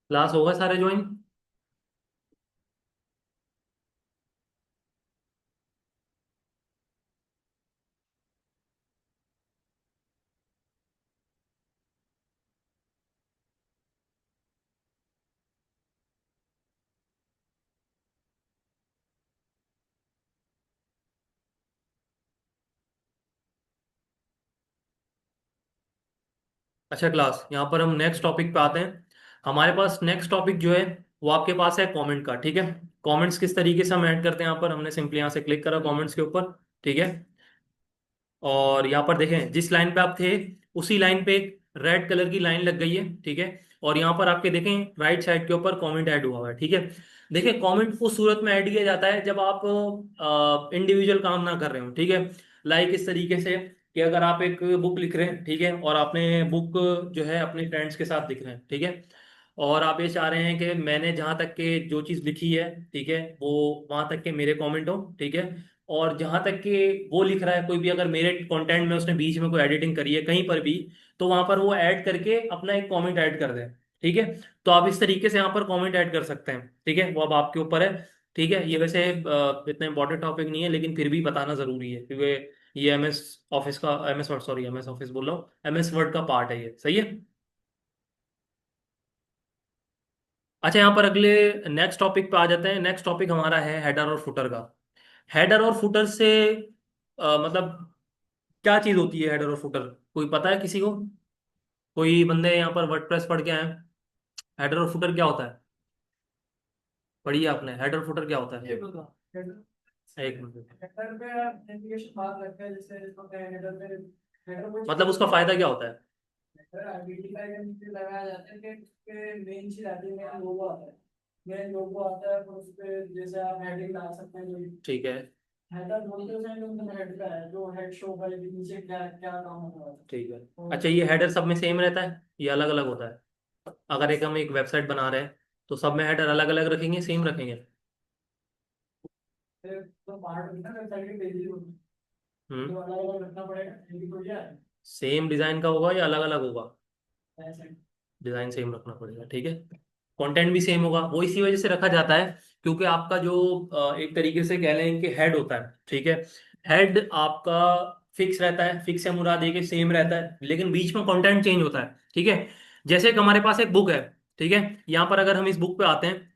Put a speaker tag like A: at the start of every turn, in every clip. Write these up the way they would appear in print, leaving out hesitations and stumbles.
A: Class होगा सारे join. अच्छा क्लास, यहाँ पर हम नेक्स्ट टॉपिक पे आते हैं। हमारे पास नेक्स्ट टॉपिक जो है वो आपके पास है कमेंट का। ठीक है, कमेंट्स किस तरीके से हम ऐड करते हैं यहाँ पर, हमने सिंपली यहाँ से क्लिक करा कमेंट्स के ऊपर। ठीक है, और यहाँ पर देखें जिस लाइन पे आप थे उसी लाइन पे एक रेड कलर की लाइन लग गई है। ठीक है, और यहाँ पर आपके देखें राइट साइड के ऊपर कमेंट ऐड हुआ हुआ है। ठीक है, देखिए कमेंट उस सूरत में ऐड किया जाता है जब आप इंडिविजुअल काम ना कर रहे हो। ठीक है, लाइक इस तरीके से कि अगर आप एक बुक लिख रहे हैं, ठीक है, और आपने बुक जो है अपने फ्रेंड्स के साथ लिख रहे हैं। ठीक है, और आप ये चाह रहे हैं कि मैंने जहाँ तक के जो चीज़ लिखी है, ठीक है, वो वहाँ तक के मेरे कमेंट हो। ठीक है, और जहां तक कि वो लिख रहा है कोई भी, अगर मेरे कंटेंट में उसने बीच में कोई एडिटिंग करी है कहीं पर भी, तो वहां पर वो ऐड करके अपना एक कमेंट ऐड कर दे। ठीक है, तो आप इस तरीके से यहाँ पर कमेंट ऐड कर सकते हैं। ठीक है, वो अब आपके ऊपर है। ठीक है, ये वैसे इतना इंपॉर्टेंट टॉपिक नहीं है, लेकिन फिर भी बताना जरूरी है क्योंकि ये एमएस ऑफिस का, MS word, sorry MS office बोल रहा हूँ, एमएस वर्ड का पार्ट है ये। सही है। अच्छा, यहाँ पर अगले नेक्स्ट टॉपिक पे आ जाते हैं। नेक्स्ट टॉपिक हमारा है हेडर और फुटर का। हेडर और फुटर से मतलब क्या चीज होती है हेडर और फुटर, कोई पता है किसी को? कोई बंदे यहाँ पर वर्डप्रेस पढ़ के आए हैं? हेडर और फुटर क्या होता है? पढ़िए आपने, हेडर फुटर क्या होता है?
B: ये बता हेडर
A: एक मिनट।
B: हेडर पे नेविगेशन बार रखा है, जैसे इसको क्या हेडर पे हेडर कोई
A: मतलब
B: चीज
A: उसका फायदा क्या होता है?
B: हेडर आइडेंटिफाई करने के लिए लगाया जाता है कि उसपे मेन चीज आती है, मेन लोगो आता है। मेन लोगो आता है, फिर उस पे जैसे आप हेडिंग डाल सकते हैं। जो
A: ठीक है।
B: हेडर बोलते हैं उसे, हेड का है जो हेड शो करे कि नीचे क्या क्या काम हो रहा है।
A: ठीक है।
B: तो
A: अच्छा, ये हेडर सब में सेम रहता है ये अलग अलग होता है? अगर एक हम एक वेबसाइट बना रहे हैं तो सब में हेडर अलग अलग रखेंगे, सेम रखेंगे?
B: फिर तो पार्ट होता है वेबसाइट के पेज
A: हम्म।
B: तो अलग अलग रखना पड़ेगा, ये भी तो क्या है
A: सेम डिजाइन का होगा या अलग अलग होगा?
B: ऐसे।
A: डिजाइन सेम रखना पड़ेगा। ठीक है, कंटेंट भी सेम होगा। वो इसी वजह से रखा जाता है क्योंकि आपका जो एक तरीके से कह लें कि हेड होता है। ठीक है, हेड आपका फिक्स रहता है, फिक्स से मुराद है कि सेम रहता है, लेकिन बीच में कंटेंट चेंज होता है। ठीक है, जैसे कि हमारे पास एक बुक है। ठीक है, यहाँ पर अगर हम इस बुक पे आते हैं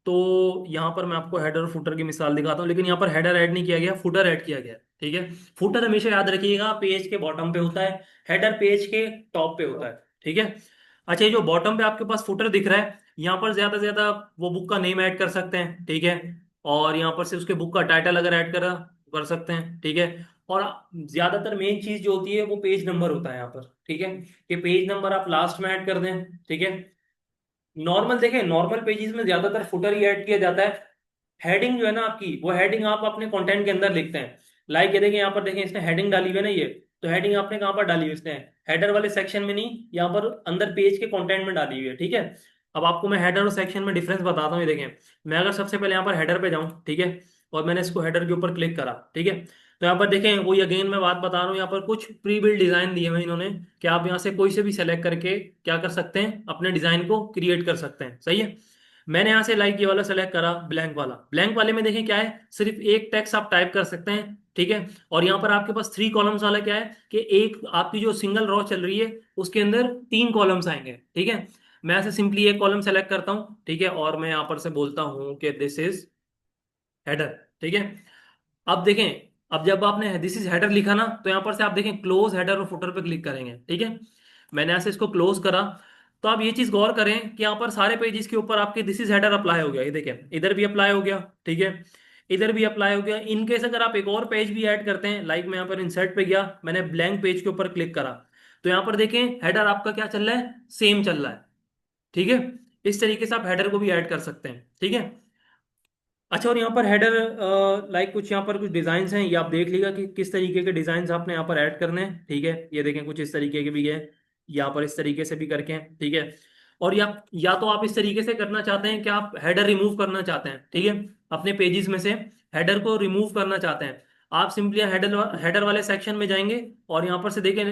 A: तो यहाँ पर मैं आपको हेडर और फुटर की मिसाल दिखाता हूँ, लेकिन यहाँ पर हेडर ऐड नहीं किया गया, फुटर ऐड किया गया है। ठीक है, फुटर हमेशा याद रखिएगा पेज के बॉटम पे होता है, हेडर पेज के टॉप पे होता है। ठीक है, अच्छा ये जो बॉटम पे आपके पास फुटर दिख रहा है, यहाँ पर ज्यादा से ज्यादा वो बुक का नेम ऐड कर सकते हैं। ठीक है, और यहाँ पर से उसके बुक का टाइटल अगर ऐड करा कर सकते हैं। ठीक है, और ज्यादातर मेन चीज जो होती है वो पेज नंबर होता है यहाँ पर। ठीक है, कि पेज नंबर आप लास्ट में ऐड कर दें। ठीक है, नॉर्मल देखें, नॉर्मल पेजेस में ज्यादातर फुटर ही ऐड किया जाता है। हेडिंग जो है ना आपकी, वो हेडिंग आप अपने कंटेंट के अंदर लिखते हैं। लाइक ये देखें, यहाँ पर देखें इसने हेडिंग डाली हुई है ना ये, तो हेडिंग आपने कहाँ पर डाली हुई है? इसने हेडर वाले सेक्शन में नहीं, यहाँ पर अंदर पेज के कंटेंट में डाली हुई है। ठीक है, अब आपको मैं हेडर और सेक्शन में डिफरेंस बताता हूँ। ये देखें, मैं अगर सबसे पहले यहाँ पर हेडर पे जाऊँ, ठीक है, और मैंने इसको हेडर के ऊपर क्लिक करा। ठीक है, तो यहाँ पर देखें वही अगेन मैं बात बता रहा हूँ, यहाँ पर कुछ प्री बिल्ड डिजाइन दिए हुए इन्होंने कि आप यहाँ से कोई से भी सेलेक्ट करके क्या कर सकते हैं, अपने डिजाइन को क्रिएट कर सकते हैं। सही है, मैंने यहाँ से लाइक ये वाला सेलेक्ट करा, ब्लैंक वाला। ब्लैंक वाले में देखें क्या है, सिर्फ एक टेक्स्ट आप टाइप कर सकते हैं। ठीक है, और यहाँ पर आपके पास थ्री कॉलम्स वाला क्या है कि एक आपकी जो सिंगल रो चल रही है उसके अंदर तीन कॉलम्स आएंगे। ठीक है, मैं ऐसे सिंपली एक कॉलम सेलेक्ट करता हूँ। ठीक है, और मैं यहाँ पर से बोलता हूँ कि दिस इज हेडर। ठीक है, अब देखें, अब जब आपने दिस इज हेडर लिखा ना, तो यहाँ पर से आप देखें क्लोज हेडर और फुटर पे क्लिक करेंगे। ठीक है, मैंने ऐसे इसको क्लोज करा, तो आप ये चीज गौर करें कि यहाँ पर सारे पेजेस के ऊपर आपके दिस इज हेडर अप्लाई हो गया। ये देखें, इधर भी अप्लाई हो गया। ठीक है, इधर भी अप्लाई हो गया। इनकेस अगर आप एक और पेज भी ऐड करते हैं, लाइक मैं यहाँ पर इंसर्ट पे गया, मैंने ब्लैंक पेज के ऊपर क्लिक करा, तो यहाँ पर देखें हेडर आपका क्या चल रहा है, सेम चल रहा है। ठीक है, इस तरीके से आप हेडर को भी ऐड कर सकते हैं। ठीक है, अच्छा, और यहाँ पर हेडर लाइक कुछ यहाँ पर कुछ डिजाइन हैं, ये आप देख लीजिएगा कि किस तरीके के डिजाइन आपने यहाँ पर ऐड करने हैं। ठीक है, ये देखें कुछ इस तरीके के भी है, यहाँ पर इस तरीके से भी करके हैं। ठीक है, और या तो आप इस तरीके से करना चाहते हैं कि आप हेडर रिमूव करना चाहते हैं। ठीक है, अपने पेजेस में से हेडर को रिमूव करना चाहते हैं, आप सिंपली हेडर हेडर वाले सेक्शन में जाएंगे, और यहाँ पर से देखें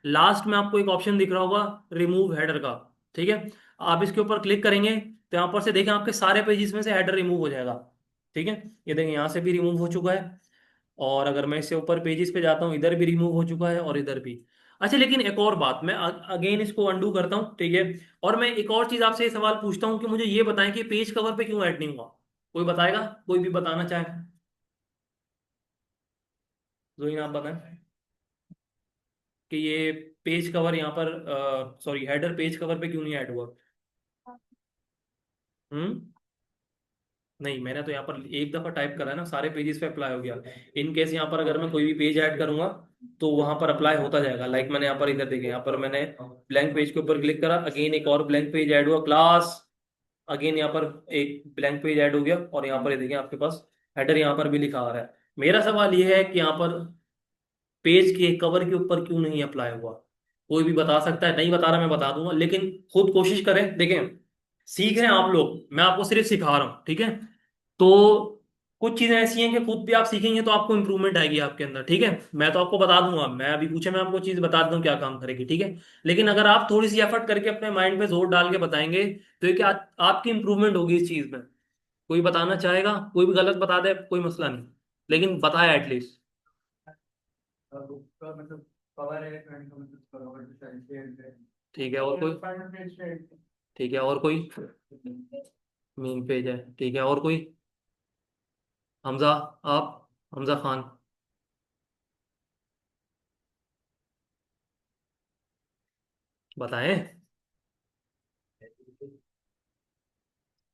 A: लास्ट में आपको एक ऑप्शन दिख रहा होगा रिमूव हेडर का। ठीक है, आप इसके ऊपर क्लिक करेंगे तो यहाँ पर से देखें आपके सारे पेजेस में से हेडर रिमूव हो जाएगा। ठीक है, ये देखें यहाँ से भी रिमूव हो चुका है, और अगर मैं इससे ऊपर पेजेस पे जाता हूँ इधर भी रिमूव हो चुका है और इधर भी। अच्छा, लेकिन एक और बात, मैं अगेन इसको अंडू करता हूँ, ठीक है। और मैं एक और चीज आपसे ये सवाल पूछता हूँ कि मुझे ये बताएं कि पेज कवर पे क्यों ऐड नहीं हुआ। कोई बताएगा, कोई भी बताना चाहे? जोइन आप बताएं कि ये पेज कवर यहाँ पर, सॉरी हेडर पेज कवर पे क्यों नहीं ऐड हुआ। हम्म। नहीं, मैंने तो यहाँ पर एक दफा टाइप करा है ना, सारे पेजेस पे अप्लाई हो गया। इन केस यहाँ पर अगर मैं कोई भी पेज ऐड करूंगा तो वहां पर अप्लाई होता जाएगा। लाइक मैंने यहाँ पर इधर देखे, यहाँ पर मैंने ब्लैंक पेज के ऊपर क्लिक करा, अगेन एक और ब्लैंक पेज ऐड हुआ क्लास, अगेन यहाँ पर एक ब्लैंक पेज ऐड हो गया, और यहाँ पर ये देखिए आपके पास हेडर यहाँ पर भी लिखा आ रहा है। मेरा सवाल ये है कि यहाँ पर पेज के कवर के ऊपर क्यों नहीं अप्लाई हुआ। कोई भी बता सकता है? नहीं बता रहा मैं बता दूंगा, लेकिन खुद कोशिश करें, देखें। सीख रहे हैं आप लोग, मैं आपको सिर्फ सिखा रहा हूँ, ठीक है। तो कुछ चीजें ऐसी हैं कि खुद भी आप सीखेंगे तो आपको इंप्रूवमेंट आएगी आपके अंदर, ठीक है। मैं तो आपको बता दूंगा, मैं अभी पूछे मैं आपको चीज बता दूं क्या काम करेगी, ठीक है। लेकिन अगर आप थोड़ी सी एफर्ट करके अपने माइंड पे जोर डाल के बताएंगे तो ये क्या आपकी इंप्रूवमेंट होगी इस चीज में। कोई बताना चाहेगा? कोई भी गलत बता दे कोई मसला नहीं, लेकिन बताया एटलीस्ट।
B: उसका मतलब कवर है, फ्रंट का मतलब कवर साइड पे।
A: ठीक है, और कोई? ठीक है, और कोई? मेन पेज है, ठीक है, और कोई? हमजा, आप, हमजा खान, बताएं।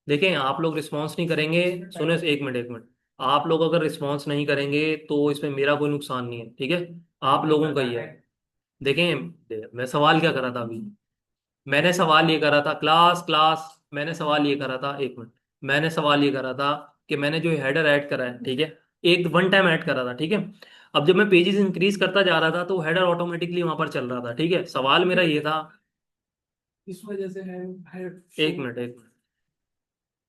A: देखें, आप लोग रिस्पॉन्स नहीं करेंगे। सुने, एक मिनट एक मिनट। आप लोग अगर रिस्पॉन्स नहीं करेंगे तो इसमें मेरा कोई नुकसान नहीं है, ठीक है। आप लोगों का ही है। देखें, मैं सवाल क्या करा था अभी? मैंने सवाल ये करा था, क्लास क्लास, मैंने सवाल ये करा था, एक मिनट। मैंने सवाल ये करा था कि मैंने जो हेडर ऐड करा है, ठीक है, एक वन टाइम ऐड करा था, ठीक है। अब जब मैं पेजेस इंक्रीज करता जा रहा था तो हेडर ऑटोमेटिकली वहां पर चल रहा था, ठीक है। सवाल मेरा ये था,
B: इस वजह से है
A: एक मिनट एक मिनट।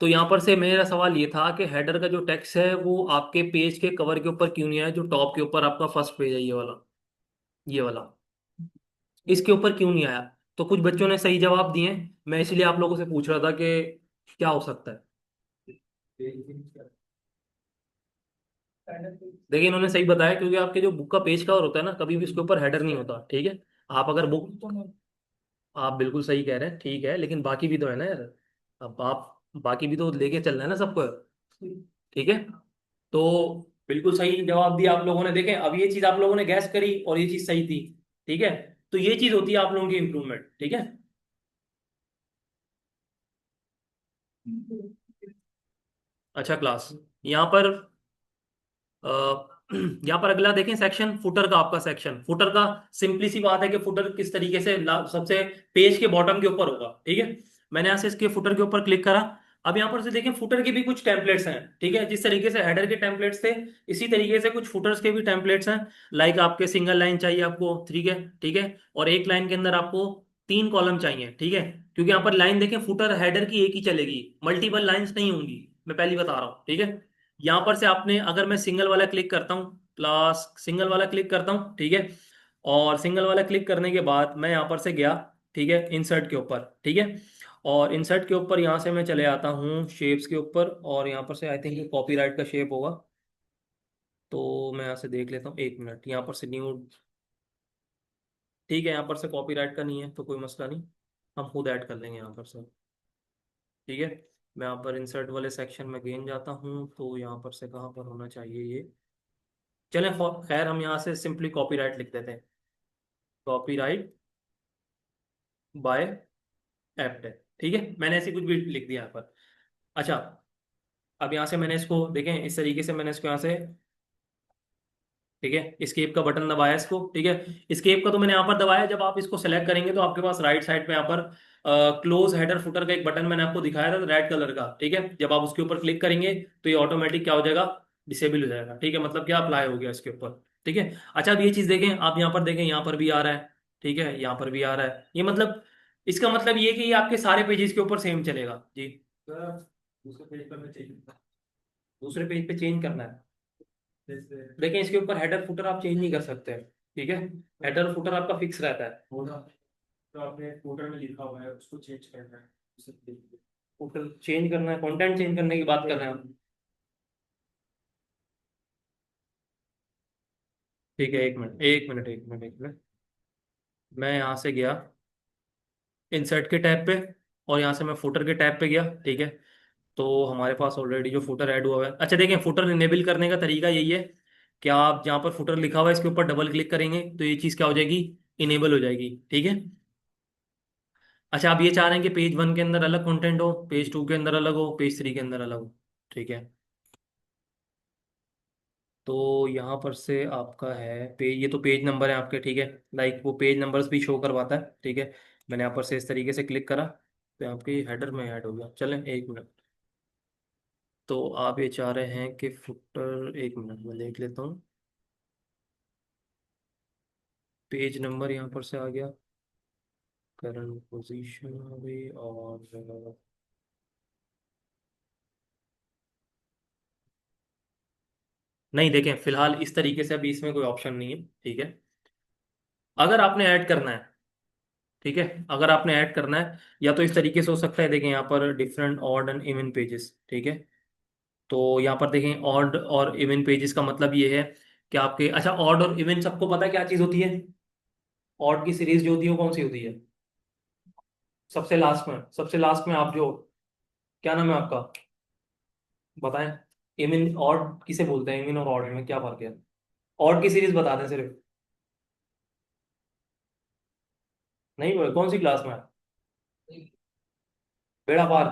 A: तो यहाँ पर से मेरा सवाल ये था कि हेडर का जो टेक्स्ट है वो आपके पेज के कवर के ऊपर क्यों नहीं आया, जो टॉप के ऊपर आपका फर्स्ट पेज है, ये वाला, ये वाला, इसके ऊपर क्यों नहीं आया। तो कुछ बच्चों ने सही जवाब दिए, मैं इसलिए आप लोगों से पूछ रहा था कि क्या हो सकता है। देखिए, इन्होंने सही बताया, क्योंकि आपके जो बुक का पेज कवर होता है ना, कभी भी उसके ऊपर हेडर नहीं होता, ठीक है। आप अगर बुक, आप बिल्कुल सही कह रहे हैं, ठीक है, लेकिन बाकी भी तो है ना यार। अब आप बाकी भी तो लेके चल रहे हैं ना सबको, ठीक है। तो बिल्कुल सही जवाब दिया आप लोगों ने। देखें, अब ये चीज आप लोगों ने गैस करी और ये चीज सही थी, ठीक है। तो ये चीज होती है आप लोगों की इंप्रूवमेंट, ठीक है। अच्छा क्लास, यहाँ पर यहाँ पर अगला देखें, सेक्शन फुटर का, आपका सेक्शन फुटर का सिंपली सी बात है कि फुटर किस तरीके से सबसे पेज के बॉटम के ऊपर होगा, ठीक है। मैंने यहाँ से इसके फुटर के ऊपर क्लिक करा। अब यहाँ पर से देखें, फुटर के भी कुछ टेम्पलेट्स हैं, ठीक है। जिस तरीके से हेडर के टेम्पलेट्स थे, इसी तरीके से कुछ फुटर्स के भी टेम्पलेट्स हैं। लाइक आपके सिंगल लाइन चाहिए आपको, ठीक है, ठीक है। और एक लाइन के अंदर आपको 3 कॉलम चाहिए, ठीक है। क्योंकि यहाँ पर लाइन देखें, फुटर हेडर की एक ही चलेगी, मल्टीपल लाइंस नहीं होंगी, मैं पहली बता रहा हूँ, ठीक है। यहाँ पर से आपने, अगर मैं सिंगल वाला क्लिक करता हूँ, प्लस सिंगल वाला क्लिक करता हूँ, ठीक है। और सिंगल वाला क्लिक करने के बाद मैं यहाँ पर से गया, ठीक है, इंसर्ट के ऊपर, ठीक है। और इंसर्ट के ऊपर यहाँ से मैं चले आता हूँ शेप्स के ऊपर, और यहाँ पर से आई थिंक कॉपीराइट का शेप होगा। तो मैं यहाँ से देख लेता हूँ, एक मिनट, यहाँ पर से न्यू, ठीक है, यहाँ पर से कॉपीराइट का नहीं है तो कोई मसला नहीं, हम खुद ऐड कर लेंगे यहाँ पर से, ठीक है। मैं यहाँ पर इंसर्ट वाले सेक्शन में गेन जाता हूँ, तो यहाँ पर से कहाँ पर होना चाहिए ये। चलें, खैर हम यहाँ से सिंपली कॉपीराइट लिख देते हैं, कॉपीराइट बाय एप्ट, ठीक है। मैंने ऐसी कुछ भी लिख दिया यहाँ पर। अच्छा, अब यहाँ से मैंने इसको देखें, इस तरीके से मैंने इसको यहाँ से, ठीक है, escape का बटन दबाया इसको, ठीक है। escape का तो मैंने यहाँ पर दबाया, जब आप इसको सेलेक्ट करेंगे तो आपके पास राइट साइड पे यहाँ पर क्लोज हेडर फुटर का एक बटन मैंने आपको दिखाया था रेड कलर का, ठीक है। जब आप उसके ऊपर क्लिक करेंगे तो ये ऑटोमेटिक क्या हो जाएगा, डिसेबल हो जाएगा, ठीक है। मतलब क्या, अप्लाई हो गया इसके ऊपर, ठीक है। अच्छा, अब ये चीज देखें, आप यहाँ पर देखें, यहाँ पर भी आ रहा है, ठीक है, यहाँ पर भी आ रहा है। ये मतलब, इसका मतलब ये कि ये आपके सारे पेजेस के ऊपर सेम चलेगा जी। दूसरे पेज पर मैं चेंज, दूसरे पेज पे चेंज करना है। देखिए, इसके ऊपर हेडर फुटर आप चेंज नहीं कर सकते, ठीक है। हेडर फुटर आपका फिक्स रहता है।
B: होगा तो आपने फुटर में लिखा हुआ है उसको चेंज करना है।
A: फुटर चेंज करना है, कंटेंट चेंज करने की बात कर रहे हैं हम। ठीक है, एक मिनट एक मिनट एक मिनट एक मिनट। मैं यहाँ से गया इंसर्ट के टैब पे, और यहाँ से मैं फुटर के टैब पे गया, ठीक है। तो हमारे पास ऑलरेडी जो फुटर ऐड हुआ है, अच्छा देखें, फुटर इनेबल करने का तरीका यही है कि आप जहाँ पर फुटर लिखा हुआ है इसके ऊपर डबल क्लिक करेंगे तो ये चीज़ क्या हो जाएगी, इनेबल हो जाएगी, ठीक है। अच्छा, आप ये चाह रहे हैं कि पेज 1 के अंदर अलग कंटेंट हो, पेज 2 के अंदर अलग हो, पेज 3 के अंदर अलग हो, ठीक है। तो यहाँ पर से आपका है पेज, ये तो पेज नंबर है आपके, ठीक है। लाइक वो पेज नंबर्स भी शो करवाता है, ठीक है। मैंने यहाँ पर से इस तरीके से क्लिक करा तो आपके हेडर में ऐड हो गया। चलें एक मिनट। तो आप ये चाह रहे हैं कि फुटर, एक मिनट मैं देख लेता हूँ। पेज नंबर यहाँ पर से आ गया, करंट पोजीशन आ गई, और नहीं, देखें फिलहाल इस तरीके से अभी इसमें कोई ऑप्शन नहीं है, ठीक है। अगर आपने ऐड करना है, ठीक है, अगर आपने ऐड करना है, या तो इस तरीके से हो सकता है, देखें यहाँ पर different odd and even pages, ठीक है। तो यहाँ पर देखें ऑड और इवन पेजेस का मतलब ये है कि आपके, अच्छा ऑड और इवन सबको पता है क्या चीज़ होती है? ऑड की सीरीज जो होती है वो कौन सी होती है? सबसे लास्ट में, सबसे लास्ट में आप जो, क्या नाम है आपका, बताएं। इवन ऑड किसे बोलते हैं, इवन और ऑड में क्या फर्क है? ऑड की सीरीज बता दें सिर्फ। नहीं बोले, कौन सी क्लास में है? बेड़ा पार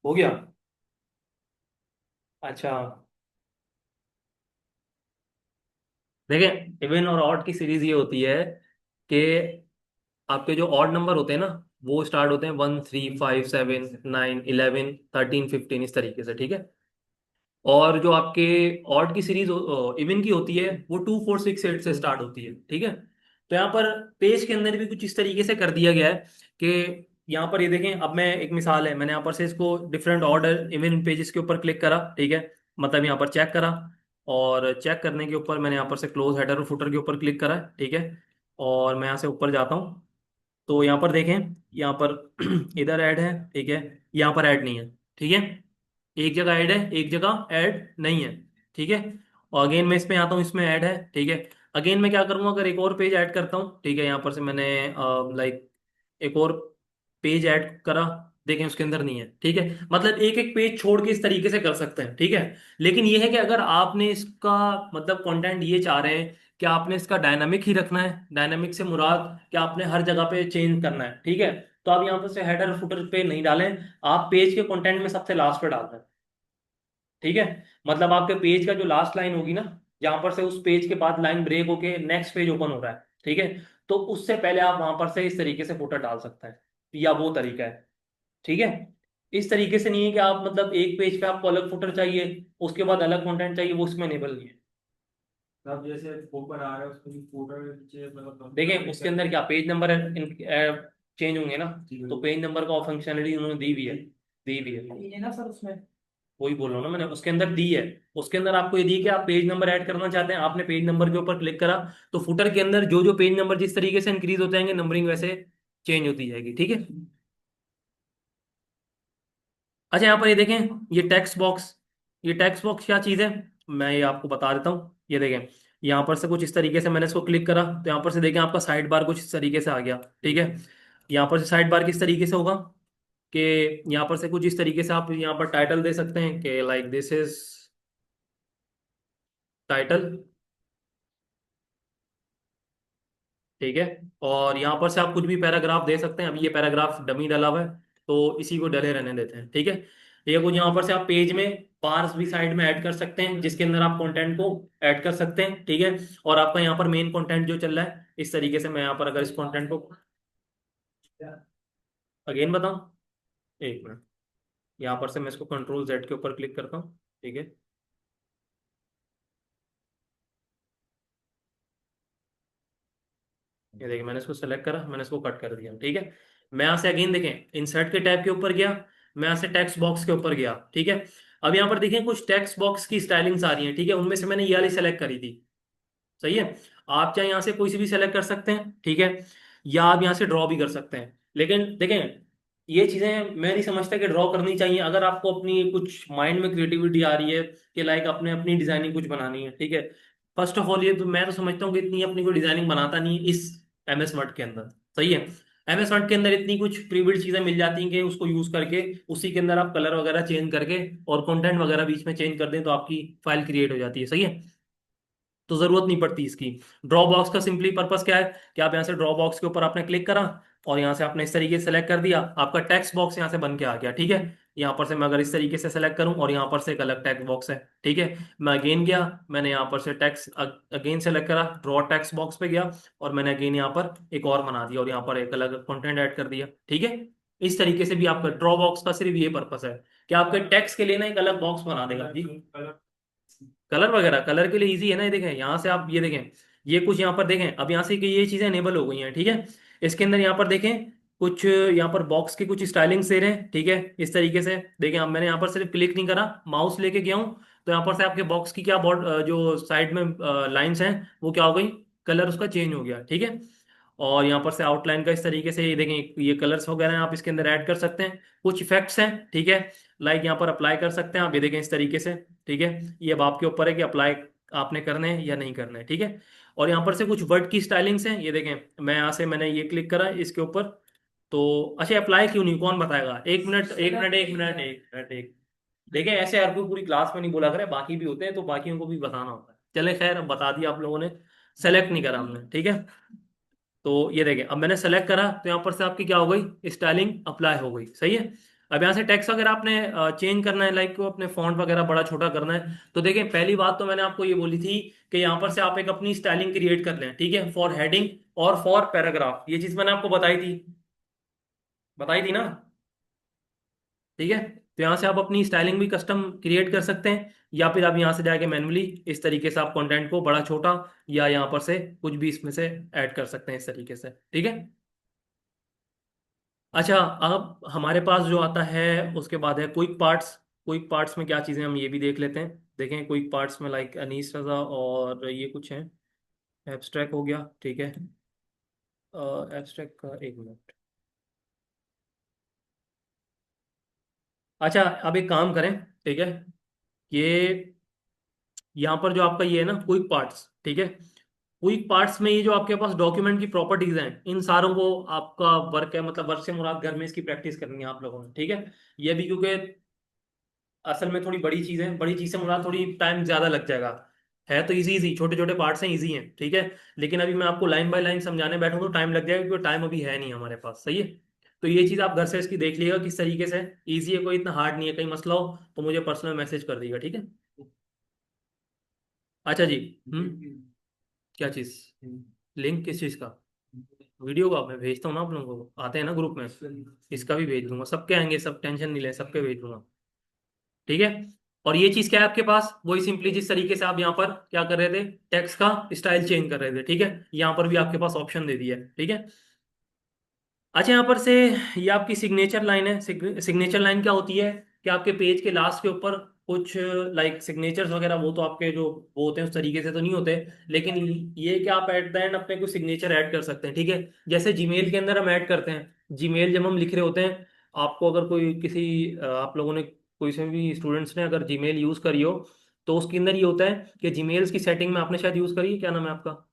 A: हो गया। अच्छा, देखें इवन और ऑड की सीरीज ये होती है कि आपके जो ऑड नंबर होते हैं ना, वो स्टार्ट होते हैं 1 3 5 7 9 11 13 15 इस तरीके से, ठीक है। और जो आपके ऑड की सीरीज इवन की होती है वो 2 4 6 8 से स्टार्ट होती है, ठीक है। तो यहाँ पर पेज के अंदर भी कुछ इस तरीके से कर दिया गया है कि यहाँ पर ये देखें, अब मैं एक मिसाल है, मैंने यहाँ पर से इसको डिफरेंट ऑर्डर इवन पेजेस के ऊपर क्लिक करा, ठीक है। मतलब यहाँ पर चेक करा, और चेक करने के ऊपर मैंने यहाँ पर से क्लोज हेडर और फुटर के ऊपर क्लिक करा, ठीक है। और मैं यहाँ से ऊपर जाता हूँ, तो यहाँ पर देखें, यहाँ पर इधर ऐड है, ठीक है, यहाँ पर ऐड नहीं है, ठीक है। एक जगह ऐड है, एक जगह ऐड नहीं है, ठीक है। और अगेन मैं इसमें आता हूँ, इसमें ऐड है, ठीक है। अगेन मैं क्या करूँगा, अगर एक और पेज ऐड करता हूँ, ठीक है, यहाँ पर से मैंने लाइक एक और पेज ऐड करा, देखें उसके अंदर नहीं है, ठीक है। मतलब एक एक पेज छोड़ के इस तरीके से कर सकते हैं, ठीक है। लेकिन ये है कि अगर आपने इसका मतलब कंटेंट ये चाह रहे हैं कि आपने इसका डायनामिक ही रखना है, डायनामिक से मुराद कि आपने हर जगह पे चेंज करना है, ठीक है। तो आप यहाँ पर से हेडर फुटर पे नहीं डालें, आप पेज के कंटेंट में सबसे लास्ट पे डाल दें, ठीक है। मतलब आपके पेज का जो लास्ट लाइन होगी ना, जहां पर से उस पेज के बाद लाइन ब्रेक होके नेक्स्ट पेज ओपन हो रहा है, ठीक है। तो उससे पहले आप वहां पर से इस तरीके से फुटर डाल सकते हैं, या वो तरीका है, ठीक है। इस तरीके से नहीं है कि आप मतलब एक पेज पे आपको अलग फुटर चाहिए, उसके बाद अलग कंटेंट चाहिए, वो उसमें इनेबल नहीं है।
B: अब जैसे ऊपर आ रहा है उसको फोटो नीचे मतलब
A: देखें उसके अंदर क्या पेज नंबर चेंज होंगे ना, तो पेज नंबर का फंक्शनलिटी उन्होंने दी हुई है, दी हुई है।
B: ये ना सर उसमें
A: वही बोल रहा हूँ ना मैंने, उसके अंदर दी है। उसके अंदर आपको ये दी कि आप पेज नंबर ऐड करना चाहते हैं, आपने पेज नंबर के ऊपर क्लिक करा, तो फुटर के अंदर जो जो पेज नंबर जिस तरीके से इंक्रीज होते जाएंगे, नंबरिंग वैसे चेंज होती जाएगी, ठीक है। अच्छा, यहाँ पर ये देखें, ये टेक्स्ट बॉक्स, ये टेक्स्ट बॉक्स क्या चीज़ है, मैं ये आपको बता देता हूँ। ये देखें, यहाँ पर से कुछ इस तरीके से मैंने इसको क्लिक करा, तो यहाँ पर से देखें आपका साइड बार कुछ इस तरीके से आ गया, ठीक है। यहाँ पर से साइड बार किस तरीके से होगा कि यहाँ पर से कुछ इस तरीके से आप यहाँ पर टाइटल दे सकते हैं कि लाइक दिस इज टाइटल, ठीक है। और यहाँ पर से आप कुछ भी पैराग्राफ दे सकते हैं, अभी ये पैराग्राफ डमी डला हुआ है, तो इसी को डले रहने देते हैं, ठीक है। ये कुछ यहाँ पर से आप पेज में बार्स भी साइड में ऐड कर सकते हैं, जिसके अंदर आप कंटेंट को ऐड कर सकते हैं, ठीक है। और आपका यहाँ पर मेन कंटेंट जो चल रहा है, इस तरीके से मैं यहाँ पर अगर इस कंटेंट को अगेन बताऊँ, एक मिनट, यहाँ पर से मैं इसको कंट्रोल Z के ऊपर क्लिक करता हूँ, ठीक है। ये देखिए, मैंने इसको सेलेक्ट करा, मैंने इसको कट कर दिया, ठीक है। मैं यहाँ से अगेन देखें इंसर्ट के टैब के ऊपर गया, मैं यहाँ से टेक्स्ट बॉक्स के ऊपर गया, ठीक है। अब यहाँ पर देखें कुछ टेक्स्ट बॉक्स की स्टाइलिंग्स आ रही हैं, ठीक है, उनमें से मैंने ये वाली सेलेक्ट करी थी, सही है। आप चाहे यहाँ से कोई सी भी सेलेक्ट कर सकते हैं, ठीक है, या आप यहाँ से ड्रॉ भी कर सकते हैं, लेकिन देखें ये चीजें मैं नहीं समझता कि ड्रॉ करनी चाहिए। अगर आपको अपनी कुछ माइंड में क्रिएटिविटी आ रही है कि लाइक अपने अपनी डिजाइनिंग कुछ बनानी है, ठीक है, फर्स्ट ऑफ ऑल ये तो मैं तो समझता हूँ कि इतनी अपनी कोई डिजाइनिंग बनाता नहीं है इस एमएस वर्ड के अंदर, सही है। एमएस वर्ड के अंदर इतनी कुछ प्री बिल्ड चीजें मिल जाती हैं कि उसको यूज करके उसी के अंदर आप कलर वगैरह चेंज करके और कंटेंट वगैरह बीच में चेंज कर दें तो आपकी फाइल क्रिएट हो जाती है, सही है। तो जरूरत नहीं पड़ती इसकी। ड्रॉ बॉक्स का सिंपली पर्पस क्या है कि आप यहाँ से ड्रॉ बॉक्स के ऊपर आपने क्लिक करा और यहाँ से आपने इस तरीके से सेलेक्ट कर दिया, आपका टेक्स्ट बॉक्स यहाँ से बन के आ गया, ठीक है। यहाँ पर से मैं अगर इस तरीके से सेलेक्ट करूँ और यहाँ पर से एक अलग टेक्स्ट बॉक्स है, ठीक है, मैं अगेन गया, मैंने यहाँ पर से टेक्स्ट अगेन सेलेक्ट करा, ड्रॉ टेक्स्ट बॉक्स पे गया और मैंने अगेन यहाँ पर एक और बना दिया और यहाँ पर एक अलग कंटेंट ऐड कर दिया, ठीक है। इस तरीके से भी आपका ड्रॉ बॉक्स का सिर्फ ये पर्पस है कि आपके टेक्स्ट के लिए ना एक अलग बॉक्स बना देगा जी। कलर वगैरह, कलर के लिए इजी है ना, ये देखें यहाँ से आप ये देखें, ये कुछ यहाँ पर देखें, अब यहाँ से कि ये चीजें इनेबल हो गई हैं, ठीक है। इसके अंदर यहाँ पर देखें कुछ यहाँ पर बॉक्स के कुछ स्टाइलिंग्स दे रहे हैं, ठीक है, इस तरीके से देखें। अब मैंने यहाँ पर सिर्फ क्लिक नहीं करा, माउस लेके गया हूँ तो यहाँ पर से आपके बॉक्स की क्या जो साइड में लाइंस हैं वो क्या हो गई, कलर उसका चेंज हो गया, ठीक है। और यहाँ पर से आउटलाइन का इस तरीके से ये देखें, ये कलर्स वगैरह हैं, आप इसके अंदर ऐड कर सकते हैं। कुछ इफेक्ट्स हैं, ठीक है, लाइक यहाँ पर अप्लाई कर सकते हैं आप, ये देखें इस तरीके से, ठीक है। ये अब आपके ऊपर है कि अप्लाई आपने करने हैं या नहीं करने हैं, ठीक है। और यहाँ पर से कुछ वर्ड की स्टाइलिंग्स हैं, ये देखें, मैं यहाँ से मैंने ये क्लिक करा इसके ऊपर, तो अच्छा अप्लाई क्यों नहीं, कौन बताएगा, एक मिनट एक मिनट एक मिनट एक मिनट एक, देखिए ऐसे हर कोई पूरी क्लास में नहीं बोला करे, बाकी भी होते हैं तो बाकियों को भी बताना होता है। चले खैर, अब बता दिया आप लोगों ने, सेलेक्ट नहीं करा हमने, ठीक है। तो ये देखें, अब मैंने सेलेक्ट करा तो यहाँ पर से आपकी क्या हो गई, स्टाइलिंग अप्लाई हो गई, सही है। अब यहाँ से टेक्स्ट वगैरह आपने चेंज करना है, लाइक को अपने फॉन्ट वगैरह बड़ा छोटा करना है, तो देखें पहली बात तो मैंने आपको ये बोली थी कि यहाँ पर से आप एक अपनी स्टाइलिंग क्रिएट कर लें, ठीक है, फॉर हेडिंग और फॉर पैराग्राफ, ये चीज मैंने आपको बताई थी ना, ठीक है। तो यहाँ से आप अपनी स्टाइलिंग भी कस्टम क्रिएट कर सकते हैं या फिर आप यहाँ से जाके मैन्युअली इस तरीके से आप कंटेंट को बड़ा छोटा या यहाँ पर से कुछ भी इसमें से ऐड कर सकते हैं इस तरीके से, ठीक है। अच्छा, अब हमारे पास जो आता है उसके बाद है क्विक पार्ट्स। क्विक पार्ट्स में क्या चीज़ें हम ये भी देख लेते हैं, देखें क्विक पार्ट्स में लाइक अनीस रजा और ये कुछ है, एब्स्ट्रैक्ट हो गया, ठीक है। एब्स्ट्रैक्ट का एक मिनट, अच्छा अब एक काम करें, ठीक है, ये यहाँ पर जो आपका ये है ना क्विक पार्ट्स, ठीक है, क्विक पार्ट्स में ये जो आपके पास डॉक्यूमेंट की प्रॉपर्टीज हैं इन सारों को आपका वर्क है, मतलब वर्क से मुराद घर में इसकी प्रैक्टिस करनी है आप लोगों ने, ठीक है। ये भी क्योंकि असल में थोड़ी बड़ी चीज है, बड़ी चीज से मुराद थोड़ी टाइम ज्यादा लग जाएगा, है तो इजी इजी छोटे छोटे पार्ट्स हैं, इजी हैं, ठीक है। लेकिन अभी मैं आपको लाइन बाय लाइन समझाने बैठूं तो टाइम लग जाएगा क्योंकि टाइम अभी है नहीं हमारे पास, सही है। तो ये चीज आप घर से इसकी देख लीजिएगा किस तरीके से, इजी है, कोई इतना हार्ड नहीं है, कहीं मसला हो तो मुझे पर्सनल मैसेज कर दीजिएगा, ठीक है। अच्छा जी। हम्म। क्या चीज, लिंक किस चीज का, वीडियो का मैं भेजता हूँ ना आप लोगों को, आते हैं ना ग्रुप में, इसका भी भेज दूंगा, सबके आएंगे, सब टेंशन नहीं ले, सबके भेज दूंगा, ठीक है। और ये चीज क्या है आपके पास, वही सिंपली जिस तरीके से आप यहाँ पर क्या कर रहे थे, टेक्स्ट का स्टाइल चेंज कर रहे थे, ठीक है, यहाँ पर भी आपके पास ऑप्शन दे दिया है, ठीक है। अच्छा यहाँ पर से ये आपकी सिग्नेचर लाइन है, सिग्नेचर लाइन क्या होती है कि आपके पेज के लास्ट के ऊपर कुछ लाइक सिग्नेचर्स वगैरह, वो तो आपके जो वो होते हैं उस तरीके से तो नहीं होते, लेकिन ये कि आप एट द एंड अपने कुछ सिग्नेचर ऐड कर सकते हैं, ठीक है। जैसे जीमेल के अंदर हम ऐड करते हैं, जीमेल जब हम लिख रहे होते हैं, आपको अगर कोई किसी आप लोगों ने कोई से भी स्टूडेंट्स ने अगर जीमेल यूज़ करी हो तो उसके अंदर ये होता है कि जीमेल्स की सेटिंग में आपने शायद यूज़ करी है, क्या नाम है आपका,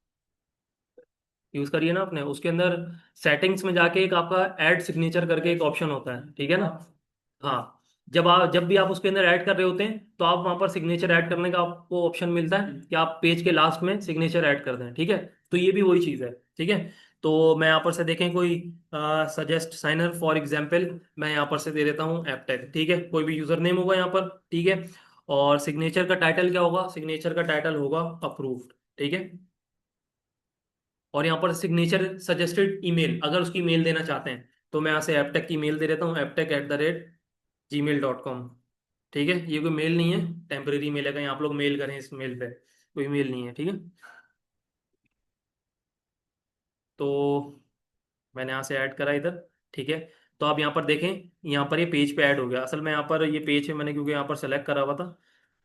A: यूज करिए ना आपने, उसके अंदर सेटिंग्स में जाके एक आपका ऐड सिग्नेचर करके एक ऑप्शन होता है, ठीक है ना। हाँ, जब भी आप उसके अंदर ऐड कर रहे होते हैं तो आप वहां पर सिग्नेचर ऐड करने का आपको ऑप्शन मिलता है कि आप पेज के लास्ट में सिग्नेचर ऐड कर दें, ठीक है। तो ये भी वही चीज़ है, ठीक है। तो मैं यहाँ पर से देखें कोई सजेस्ट साइनर फॉर एग्जाम्पल, मैं यहाँ पर से दे देता हूँ एपटेक, ठीक है, कोई भी यूजर नेम होगा यहाँ पर, ठीक है। और सिग्नेचर का टाइटल क्या होगा, सिग्नेचर का टाइटल होगा अप्रूव्ड, ठीक है। और यहाँ पर सिग्नेचर सजेस्टेड ईमेल, अगर उसकी ईमेल देना चाहते हैं तो मैं यहाँ से एपटेक की मेल दे देता हूँ, aptech@gmail.com, ठीक है। ये कोई मेल नहीं है, टेम्परेरी मेल है, कहीं आप लोग मेल करें इस मेल पे, कोई मेल नहीं है, ठीक है। तो मैंने यहाँ से ऐड करा इधर, ठीक है। तो आप यहाँ पर देखें, यहाँ पर ये पेज पे ऐड हो गया, असल में यहाँ पर ये पेज है मैंने क्योंकि यहाँ पर सेलेक्ट करा हुआ था,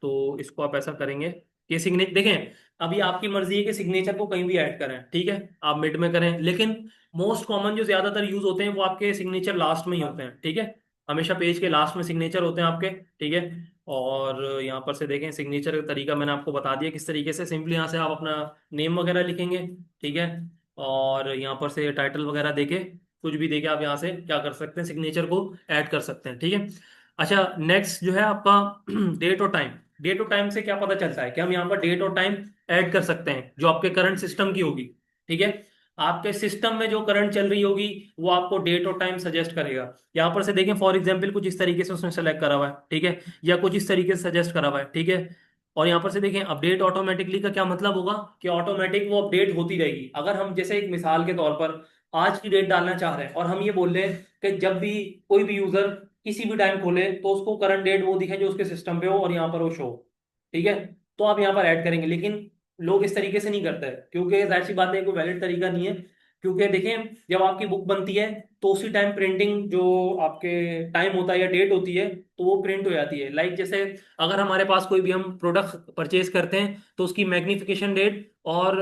A: तो इसको आप ऐसा करेंगे कि सिग्नेचर देखें, अभी आपकी मर्जी है कि सिग्नेचर को कहीं भी ऐड करें, ठीक है, आप मिड में करें, लेकिन मोस्ट कॉमन जो ज्यादातर यूज होते हैं वो आपके सिग्नेचर लास्ट में ही होते हैं, ठीक है। हमेशा पेज के लास्ट में सिग्नेचर होते हैं आपके, ठीक है। और यहाँ पर से देखें सिग्नेचर का तरीका मैंने आपको बता दिया किस तरीके से। सिंपली यहाँ से आप अपना नेम वगैरह लिखेंगे, ठीक है। और यहाँ पर से टाइटल वगैरह देके, कुछ भी देके आप यहाँ से क्या कर सकते हैं, सिग्नेचर को ऐड कर सकते हैं, ठीक है। अच्छा, नेक्स्ट जो है आपका डेट और टाइम। डेट और टाइम से क्या पता चलता है कि हम यहाँ पर डेट और टाइम ऐड कर सकते हैं जो आपके करंट सिस्टम की होगी, ठीक है। आपके सिस्टम में जो करंट चल रही होगी वो आपको डेट और टाइम सजेस्ट करेगा। यहाँ पर से देखें फॉर एग्जांपल कुछ इस तरीके से उसने सेलेक्ट करा हुआ है, ठीक है, या कुछ इस तरीके से सजेस्ट करा हुआ है, ठीक है। और यहाँ पर से देखें अपडेट ऑटोमेटिकली का क्या मतलब होगा कि ऑटोमेटिक वो अपडेट होती रहेगी। अगर हम जैसे एक मिसाल के तौर पर आज की डेट डालना चाह रहे हैं और हम ये बोल रहे हैं कि जब भी कोई भी यूजर किसी भी टाइम खोले तो उसको करंट डेट वो दिखे जो उसके सिस्टम पे हो और यहाँ पर वो शो हो, ठीक है। तो आप यहाँ पर ऐड करेंगे, लेकिन लोग इस तरीके से नहीं करते हैं क्योंकि जाहिर सी बात है कोई वैलिड तरीका नहीं है। क्योंकि देखें जब आपकी बुक बनती है तो उसी टाइम प्रिंटिंग जो आपके टाइम होता है या डेट होती है तो वो प्रिंट हो जाती है। लाइक जैसे अगर हमारे पास कोई भी हम प्रोडक्ट परचेज करते हैं तो उसकी मैग्निफिकेशन डेट और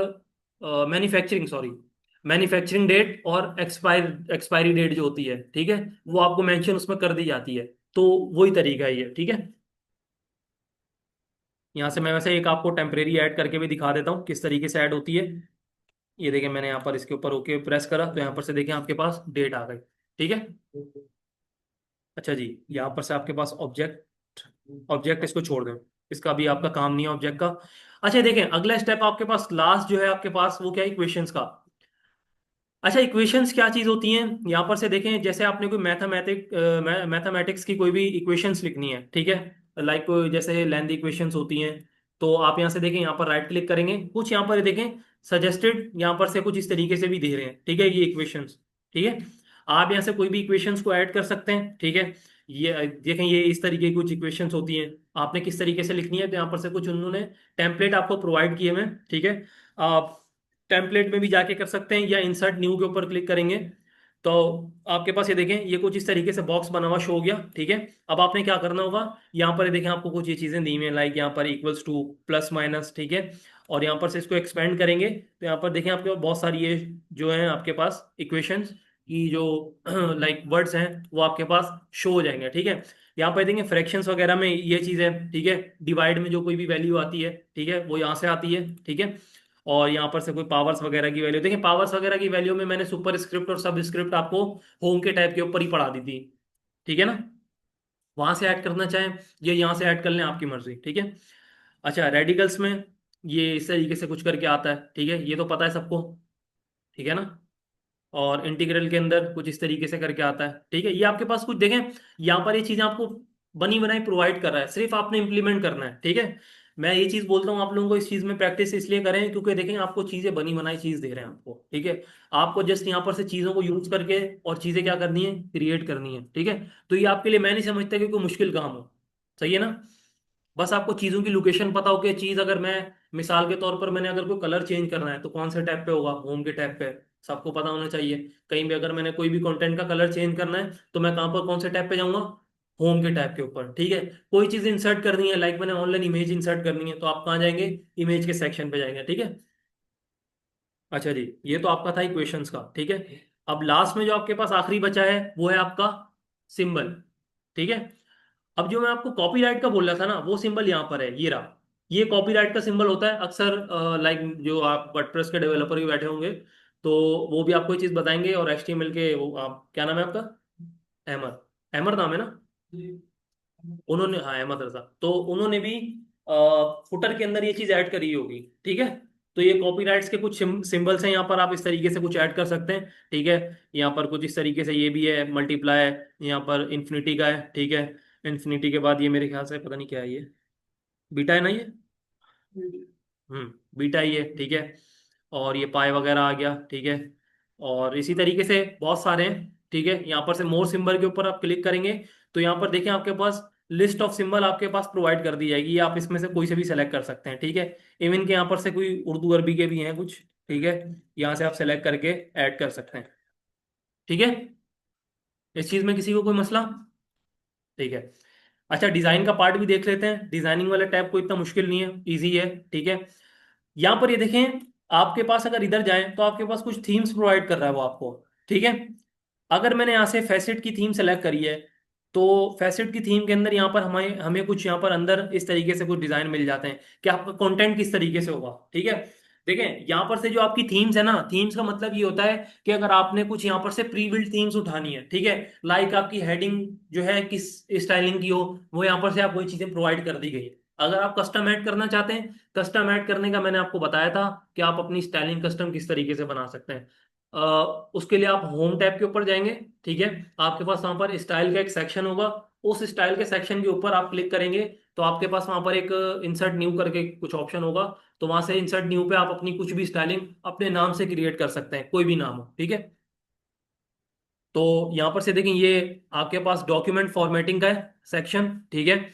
A: मैन्युफैक्चरिंग डेट और एक्सपायरी डेट जो होती है, ठीक है, वो आपको मेंशन उसमें कर दी जाती है। तो वही तरीका है ये, ठीक है। यहाँ से मैं वैसे एक आपको टेम्परेरी ऐड करके भी दिखा देता हूँ किस तरीके से ऐड होती है। ये देखें मैंने यहाँ पर इसके ऊपर ओके प्रेस करा तो यहाँ पर से देखें आपके पास डेट आ गई, ठीक है। अच्छा जी, यहाँ पर से आपके पास ऑब्जेक्ट, ऑब्जेक्ट इसको छोड़ दें, इसका भी आपका काम नहीं है ऑब्जेक्ट का। अच्छा देखें अगला स्टेप आपके पास लास्ट जो है आपके पास वो क्या है, इक्वेशंस का। अच्छा इक्वेशंस क्या चीज़ होती हैं, यहाँ पर से देखें जैसे आपने कोई मैथमेटिक्स की कोई भी इक्वेशंस लिखनी है, ठीक है। लाइक जैसे लेंथ इक्वेशंस होती हैं, तो आप यहाँ से देखें यहाँ पर राइट क्लिक करेंगे, कुछ यहाँ पर देखें सजेस्टेड यहाँ पर से कुछ इस तरीके से भी दे रहे हैं, ठीक है, ये इक्वेशंस, ठीक है। आप यहाँ से कोई भी इक्वेशंस को ऐड कर सकते हैं, ठीक है। ये देखें ये इस तरीके की कुछ इक्वेशंस होती हैं, आपने किस तरीके से लिखनी है तो यहाँ पर से कुछ उन्होंने टेम्पलेट आपको प्रोवाइड किए हुए हैं, ठीक है। आप टेम्पलेट में भी जाके कर सकते हैं या इंसर्ट न्यू के ऊपर क्लिक करेंगे तो आपके पास ये देखें ये कुछ इस तरीके से बॉक्स बना हुआ शो हो गया, ठीक है। अब आपने क्या करना होगा, यहाँ पर ये देखें आपको कुछ ये चीज़ें दी हुई हैं, लाइक यहाँ पर इक्वल्स टू, प्लस माइनस, ठीक है। और यहाँ पर से इसको एक्सपेंड करेंगे तो यहाँ पर देखें आपके पास बहुत सारी ये जो है आपके पास इक्वेशंस की जो लाइक वर्ड्स हैं वो आपके पास शो हो जाएंगे, ठीक है। यहाँ पर देखेंगे फ्रैक्शंस वगैरह में ये चीज़ है, ठीक है। डिवाइड में जो कोई भी वैल्यू आती है, ठीक है, वो यहाँ से आती है, ठीक है। और यहाँ पर से कोई पावर्स वगैरह की वैल्यू, देखिए पावर्स वगैरह की वैल्यू में मैंने सुपर स्क्रिप्ट और सब स्क्रिप्ट आपको होम के टाइप के ऊपर ही पढ़ा दी थी, ठीक है ना। वहां से ऐड करना चाहें ये यहाँ से ऐड कर लें, आपकी मर्जी, ठीक है। अच्छा रेडिकल्स में ये इस तरीके से कुछ करके आता है, ठीक है, ये तो पता है सबको, ठीक है ना। और इंटीग्रल के अंदर कुछ इस तरीके से करके आता है, ठीक है। ये आपके पास कुछ देखें यहाँ पर ये चीजें आपको बनी बनाई प्रोवाइड कर रहा है, सिर्फ आपने इंप्लीमेंट करना है, ठीक है। मैं ये चीज बोलता हूँ आप लोगों को इस चीज में प्रैक्टिस इसलिए करें क्योंकि देखें आपको चीजें बनी बनाई चीज दे रहे हैं आपको, ठीक है। आपको जस्ट यहाँ पर से चीजों को यूज करके और चीजें क्या करनी है, क्रिएट करनी है, ठीक है। तो ये आपके लिए मैं नहीं समझता कि कोई मुश्किल काम हो, सही है ना। बस आपको चीज़ों की लोकेशन पता हो कि चीज़ अगर मैं मिसाल के तौर पर मैंने अगर कोई कलर चेंज करना है तो कौन से टैब पे होगा, होम के टैब पे, सबको पता होना चाहिए। कहीं भी अगर मैंने कोई भी कंटेंट का कलर चेंज करना है तो मैं कहाँ पर कौन से टैब पे जाऊंगा, होम के टैब के ऊपर, ठीक है। कोई चीज़ इंसर्ट करनी है, लाइक मैंने ऑनलाइन इमेज इंसर्ट करनी है तो आप कहाँ जाएंगे, इमेज के सेक्शन पे जाएंगे, ठीक है। अच्छा जी, ये तो आपका था इक्वेशंस का, ठीक है। अब लास्ट में जो आपके पास आखिरी बचा है वो है आपका सिंबल, ठीक है। अब जो मैं आपको कॉपीराइट का बोल रहा था ना वो सिंबल यहाँ पर है, ये रहा। ये कॉपीराइट का सिंबल होता है अक्सर, लाइक जो आप वर्डप्रेस के डेवलपर भी बैठे होंगे तो वो भी आपको ये चीज़ बताएंगे। और एचटीएमएल के वो आप क्या नाम है आपका, अहमद, अहमद नाम है ना। उन्होंने, हाँ अहमद रजा, तो उन्होंने भी फुटर के अंदर ये चीज़ ऐड करी होगी, ठीक है। तो ये कॉपीराइट्स के कुछ सिंबल्स हैं यहाँ पर, आप इस तरीके से कुछ ऐड कर सकते हैं, ठीक है। यहाँ पर कुछ इस तरीके से ये भी है, मल्टीप्लाई है, यहाँ पर इन्फिनिटी का है, ठीक है। इन्फिनिटी के बाद ये मेरे ख्याल से पता नहीं क्या है ये, बीटा है ना ये, बीटा ही है, ठीक है। और ये पाई वगैरह आ गया, ठीक है। और इसी तरीके से बहुत सारे हैं, ठीक है। यहाँ पर से मोर सिंबल के ऊपर आप क्लिक करेंगे तो यहाँ पर देखें आपके पास लिस्ट ऑफ सिंबल आपके पास प्रोवाइड कर दी जाएगी, ये आप इसमें से कोई से भी सेलेक्ट कर सकते हैं, ठीक है। इवन के यहाँ पर से कोई उर्दू अरबी के भी हैं कुछ, ठीक है। यहाँ से आप सेलेक्ट करके ऐड कर सकते हैं, ठीक है। इस चीज़ में किसी को कोई मसला, ठीक है। अच्छा डिजाइन का पार्ट भी देख लेते हैं, डिजाइनिंग वाला टैब कोई इतना मुश्किल नहीं है, इजी है, ठीक है। यहाँ पर ये देखें आपके पास अगर इधर जाएं तो आपके पास कुछ थीम्स प्रोवाइड कर रहा है वो आपको, ठीक है। अगर मैंने यहाँ से फैसेट की थीम सेलेक्ट करी है, तो फैसेट की थीम के अंदर यहाँ पर हमें हमें कुछ यहाँ पर अंदर इस तरीके से कुछ डिजाइन मिल जाते हैं कि आपका कंटेंट किस तरीके से होगा, ठीक है। देखें यहाँ पर से जो आपकी थीम्स है ना, थीम्स का मतलब ये होता है कि अगर आपने कुछ यहाँ पर से प्री बिल्ट थीम्स उठानी है, ठीक है, लाइक आपकी हेडिंग जो है किस स्टाइलिंग की हो, वो यहाँ पर से आप वही चीजें प्रोवाइड कर दी गई है। अगर आप कस्टम ऐड करना चाहते हैं, कस्टम ऐड करने का मैंने आपको बताया था कि आप अपनी स्टाइलिंग कस्टम किस तरीके से बना सकते हैं। अ, उसके लिए आप होम टैब के ऊपर जाएंगे, ठीक है। आपके पास वहां पर स्टाइल का एक सेक्शन होगा, उस स्टाइल के सेक्शन के ऊपर आप क्लिक करेंगे तो आपके पास वहां पर एक इंसर्ट न्यू करके कुछ ऑप्शन होगा। तो वहां से इंसर्ट न्यू पे आप अपनी कुछ भी स्टाइलिंग अपने नाम से क्रिएट कर सकते हैं, कोई भी नाम हो, ठीक है। तो यहाँ पर से देखें, ये आपके पास डॉक्यूमेंट फॉर्मेटिंग का है सेक्शन, ठीक है।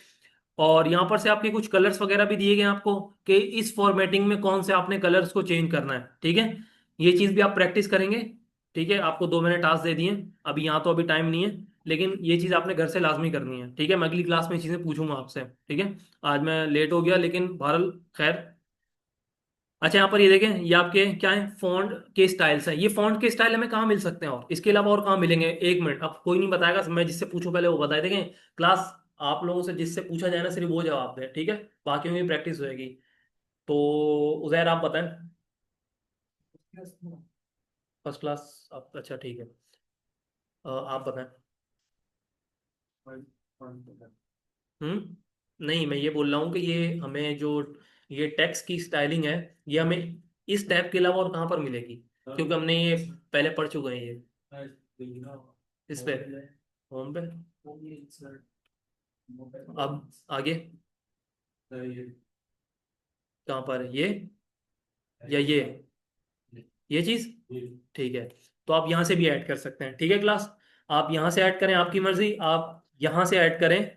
A: और यहाँ पर से आपके कुछ कलर्स वगैरह भी दिए गए हैं आपको कि इस फॉर्मेटिंग में कौन से आपने कलर्स को चेंज करना है, ठीक है। ये चीज़ भी आप प्रैक्टिस करेंगे, ठीक है। आपको 2 महीने टास्क दे दिए, अभी यहाँ तो अभी टाइम नहीं है, लेकिन ये चीज़ आपने घर से लाजमी करनी है, ठीक है। मैं अगली क्लास में ये चीज़ें पूछूंगा आपसे, ठीक है। आज मैं लेट हो गया, लेकिन बहरहाल खैर। अच्छा, यहाँ पर ये देखें, ये आपके क्या है, फॉन्ट के स्टाइल्स है। ये फॉन्ट के स्टाइल हमें कहाँ मिल सकते हैं और इसके अलावा और कहाँ मिलेंगे? 1 मिनट, अब कोई नहीं बताएगा, मैं जिससे पूछूं पहले वो बताए। देखें क्लास, आप लोगों से जिससे पूछा जाए ना सिर्फ वो जवाब दे, ठीक है, बाकियों की प्रैक्टिस होएगी। तो उजैर आप बताएं। फर्स्ट क्लास आप, अच्छा ठीक है। आप बताएं। नहीं, मैं ये बोल रहा हूँ कि ये हमें जो ये टेक्स्ट की स्टाइलिंग है, ये हमें इस टैब के अलावा और कहाँ पर मिलेगी? क्योंकि हमने ये पहले पढ़ चुके हैं ये। इस पे, होम पे। अब आगे कहाँ पर, ये या ये चीज़, ठीक है। तो आप यहाँ से भी ऐड कर सकते हैं, ठीक है क्लास। आप यहाँ से ऐड करें, आपकी मर्जी, आप यहाँ से ऐड करें,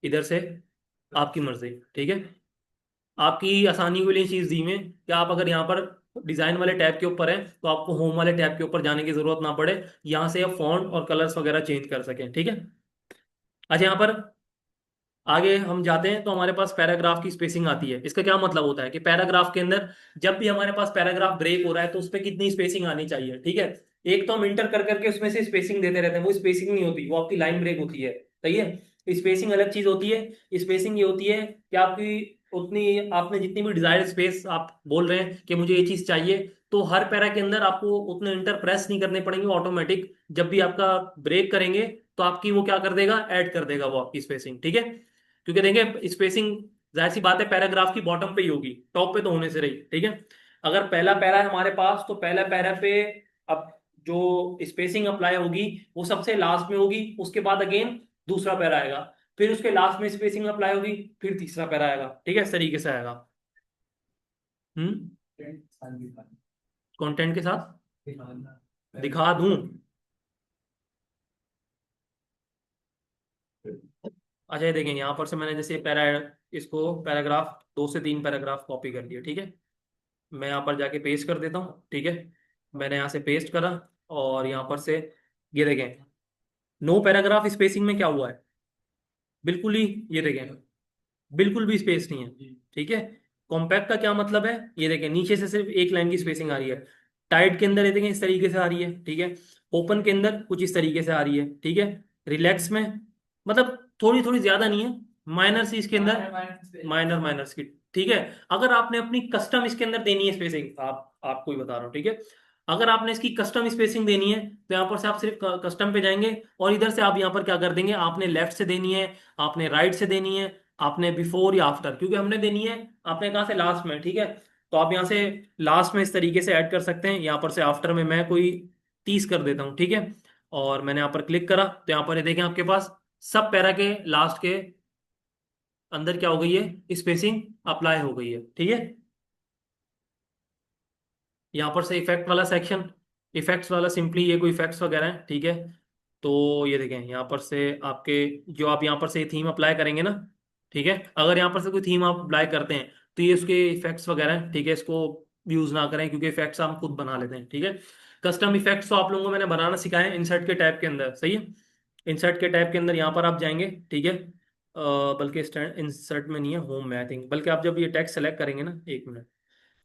A: इधर से, आपकी मर्जी, ठीक है। आपकी आसानी के लिए चीज़ दी में कि आप अगर यहाँ पर डिज़ाइन वाले टैब के ऊपर हैं तो आपको होम वाले टैब के ऊपर जाने की ज़रूरत ना पड़े, यहाँ से आप फॉन्ट और कलर्स वगैरह चेंज कर सकें, ठीक है। अच्छा, यहाँ पर आगे हम जाते हैं तो हमारे पास पैराग्राफ की स्पेसिंग आती है। इसका क्या मतलब होता है कि पैराग्राफ के अंदर जब भी हमारे पास पैराग्राफ ब्रेक हो रहा है तो उस पर कितनी स्पेसिंग आनी चाहिए, ठीक है। एक तो हम इंटर कर करके उसमें से स्पेसिंग देते रहते हैं, वो स्पेसिंग नहीं होती, वो आपकी लाइन ब्रेक होती है, सही है। स्पेसिंग अलग चीज होती है। स्पेसिंग ये होती है कि आपकी उतनी, आपने जितनी भी डिजायर्ड स्पेस आप बोल रहे हैं कि मुझे ये चीज चाहिए, तो हर पैरा के अंदर आपको उतने इंटर प्रेस नहीं करने पड़ेंगे, ऑटोमेटिक जब भी आपका ब्रेक करेंगे तो आपकी वो क्या कर देगा, ऐड कर देगा वो आपकी स्पेसिंग, ठीक है। क्योंकि देंगे स्पेसिंग, जाहिर सी बात है पैराग्राफ की बॉटम पे ही होगी, टॉप पे तो होने से रही, ठीक है। अगर पहला पैरा है हमारे पास तो पहला पैरा पे अब जो स्पेसिंग अप्लाई होगी वो सबसे लास्ट में होगी, उसके बाद अगेन दूसरा पैरा आएगा, फिर उसके लास्ट में स्पेसिंग अप्लाई होगी, फिर तीसरा पैरा आएगा, ठीक है, इस तरीके से आएगा। हम्म। कंटेंट के साथ दिखा दूं? अच्छा, ये देखें यहाँ पर से मैंने जैसे पैरा, इसको पैराग्राफ 2 से 3 पैराग्राफ कॉपी कर लिए, ठीक है। मैं यहाँ पर जाके पेस्ट कर देता हूँ, ठीक है। मैंने यहाँ से पेस्ट करा, और यहाँ पर से ये देखें, नो पैराग्राफ स्पेसिंग में क्या हुआ है, बिल्कुल ही, ये देखें, बिल्कुल भी स्पेस नहीं है, ठीक है। कॉम्पैक्ट का क्या मतलब है, ये देखें नीचे से सिर्फ एक लाइन की स्पेसिंग आ रही है। टाइट के अंदर ये देखें इस तरीके से आ रही है, ठीक है। ओपन के अंदर कुछ इस तरीके से आ रही है, ठीक है। रिलैक्स में मतलब थोड़ी थोड़ी ज्यादा नहीं है, माइनर सी इसके अंदर, माइनर माइनर्स की, ठीक है। अगर आपने अपनी कस्टम इसके अंदर देनी है स्पेसिंग, आपको ही बता रहा हूँ, ठीक है। अगर आपने इसकी कस्टम स्पेसिंग देनी है तो यहाँ पर से आप सिर्फ कस्टम पे जाएंगे, और इधर से आप यहाँ पर क्या कर देंगे, आपने लेफ्ट से देनी है, आपने राइट से देनी है, आपने बिफोर या आफ्टर, क्योंकि हमने देनी है, आपने कहा से लास्ट में, ठीक है। तो आप यहाँ से लास्ट में इस तरीके से ऐड कर सकते हैं, यहाँ पर से आफ्टर में मैं कोई 30 कर देता हूँ, ठीक है। और मैंने यहाँ पर क्लिक करा तो यहाँ पर ये देखें आपके पास सब पैरा के लास्ट के अंदर क्या हो गई है, स्पेसिंग अप्लाई हो गई है, ठीक है। यहाँ पर से इफेक्ट वाला सेक्शन, इफेक्ट्स वाला सिंपली ये कोई इफेक्ट्स वगैरह हैं, ठीक है। तो ये देखें यहाँ पर से आपके, जो आप यहाँ पर से थीम अप्लाई करेंगे ना, ठीक है, अगर यहाँ पर से कोई थीम आप अप्लाई करते हैं तो ये उसके इफेक्ट्स वगैरह हैं, ठीक है, इसको यूज ना करें क्योंकि इफेक्ट्स हम खुद बना लेते हैं, ठीक है। कस्टम इफेक्ट्स तो आप लोगों को मैंने बनाना सिखाया है इंसर्ट के टैब के अंदर, सही है। इंसर्ट के टैब के अंदर यहाँ पर आप जाएंगे, ठीक है। बल्कि इंसर्ट में नहीं है, होम में आई थिंक, बल्कि आप जब ये टेक्स्ट सेलेक्ट करेंगे ना, 1 मिनट,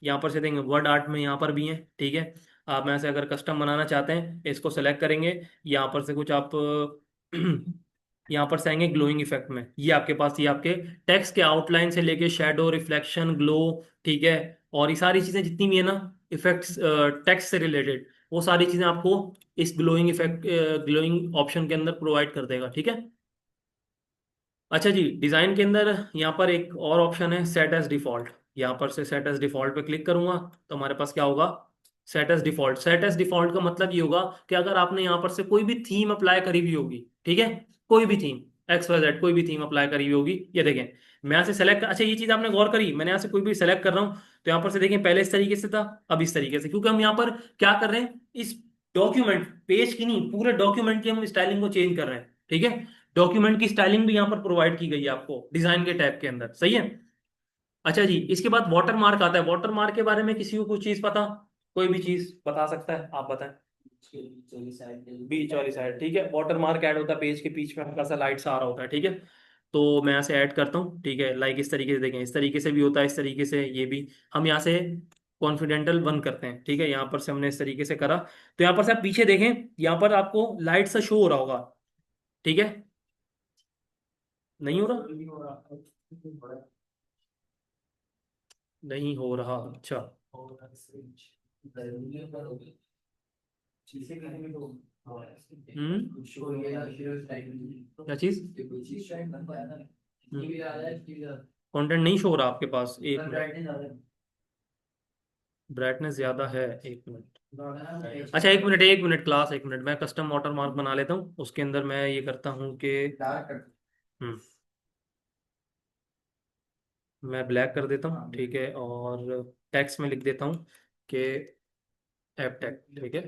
A: यहाँ पर से देंगे वर्ड आर्ट में, यहाँ पर भी है, ठीक है। आप में से अगर कस्टम बनाना चाहते हैं इसको सेलेक्ट करेंगे, यहाँ पर से कुछ आप यहाँ पर से आएंगे ग्लोइंग इफेक्ट में, ये आपके पास, ये आपके टेक्स्ट के आउटलाइन से लेके शेडो, रिफ्लेक्शन, ग्लो, ठीक है, और ये सारी चीजें जितनी भी है ना इफेक्ट्स टेक्स्ट से रिलेटेड, वो सारी चीजें आपको इस ग्लोइंग इफेक्ट, ग्लोइंग ऑप्शन के अंदर प्रोवाइड कर देगा, ठीक है। अच्छा जी, डिजाइन के अंदर यहाँ पर एक और ऑप्शन है सेट एज डिफॉल्ट। यहाँ पर से सेट एज डिफॉल्ट पे क्लिक करूंगा तो हमारे पास क्या होगा, set as default. Set as default का मतलब ये होगा कि अगर आपने यहाँ पर से कोई भी थीम अप्लाई करी हुई होगी, ठीक है, कोई भी थीम एक्स वाई जेड, कोई भी थीम अप्लाई करी हुई होगी, ये देखें मैं यहाँ से सेलेक्ट, अच्छा ये चीज आपने गौर करी, मैंने यहाँ से कोई भी सेलेक्ट कर रहा हूँ तो यहाँ पर से देखें पहले इस तरीके से था, अब इस तरीके से, क्योंकि हम यहाँ पर क्या कर रहे हैं, इस डॉक्यूमेंट, पेज की नहीं पूरे डॉक्यूमेंट की हम स्टाइलिंग को चेंज कर रहे हैं, ठीक है। डॉक्यूमेंट की स्टाइलिंग भी यहाँ पर प्रोवाइड की गई है आपको डिजाइन के टैब के अंदर, सही है। अच्छा जी, इसके बाद वाटर मार्क आता है। वाटर मार्क के बारे में किसी को कुछ चीज पता, कोई भी चीज बता सकता है, आप बताएं। बीच वाली साइड, ठीक है, वाटर मार्क ऐड होता है पेज के बीच में, हल्का सा लाइट सा आ रहा होता है, ठीक है। तो मैं यहाँ से ऐड करता हूँ, ठीक है, लाइक इस तरीके से देखें, इस तरीके से भी होता है, इस तरीके से ये भी, हम यहाँ से कॉन्फिडेंटल वन करते हैं, ठीक है, यहाँ पर से हमने इस तरीके से करा, तो यहाँ पर से आप पीछे देखें, यहाँ पर आपको लाइट सा शो हो रहा होगा, ठीक है, नहीं हो रहा, नहीं हो रहा, अच्छा। हम्म, क्या चीज, कंटेंट नहीं शो हो रहा आपके पास, एक मिनट, ब्राइटनेस ज्यादा है, एक मिनट, अच्छा एक मिनट, एक मिनट क्लास, एक मिनट, मैं कस्टम वाटर मार्क बना लेता हूँ, उसके अंदर मैं ये करता हूँ कि हम्म, मैं ब्लैक कर देता हूँ, ठीक है, और टेक्स्ट में लिख देता हूँ कि एप टेक, ठीक है,